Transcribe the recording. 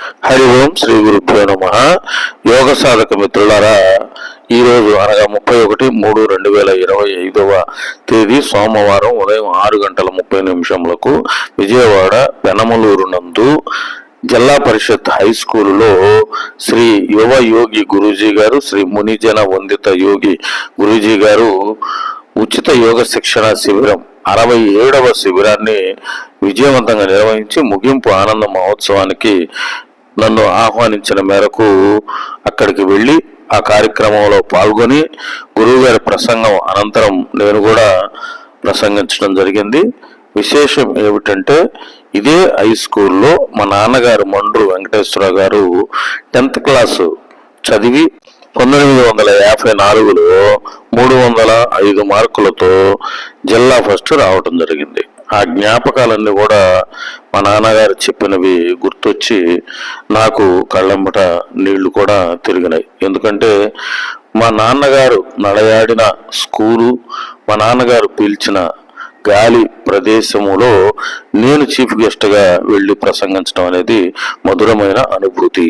హరి ఓం శ్రీ గురుభ్యో నమః. యోగ సాధక మిత్రులారా, ఈరోజు అనగా 31/3/2025 తేదీ సోమవారం ఉదయం 6:30 విజయవాడ పెనమలూరు నందు జిల్లా పరిషత్ హై స్కూలులో శ్రీ యువ యోగి గురూజీ గారు, శ్రీ మునిజన వందిత యోగి గురూజీ గారు ఉచిత యోగ శిక్షణ శిబిరం 67వ శిబిరాన్ని విజయవంతంగా నిర్వహించి ముగింపు ఆనంద మహోత్సవానికి నన్ను ఆహ్వానించిన మేరకు అక్కడికి వెళ్ళి ఆ కార్యక్రమంలో పాల్గొని గురువుగారి ప్రసంగం అనంతరం నేను కూడా ప్రసంగించడం జరిగింది. విశేషం ఏమిటంటే, ఇదే హై స్కూల్లో మా నాన్నగారు మండ్రు వెంకటేశ్వర గారు 10th క్లాసు చదివి 1954లో 305 మార్కులతో జిల్లా ఫస్ట్ రావటం జరిగింది. ఆ జ్ఞాపకాలన్నీ కూడా మా నాన్నగారు చెప్పినవి గుర్తొచ్చి నాకు కళ్ళెంబట నీళ్లు కూడా తిరిగినాయి. ఎందుకంటే మా నాన్నగారు నడయాడిన స్కూలు, మా నాన్నగారు పీల్చిన గాలి ప్రదేశములో నేను చీఫ్ గెస్ట్గా వెళ్ళి ప్రసంగించడం అనేది మధురమైన అనుభూతి.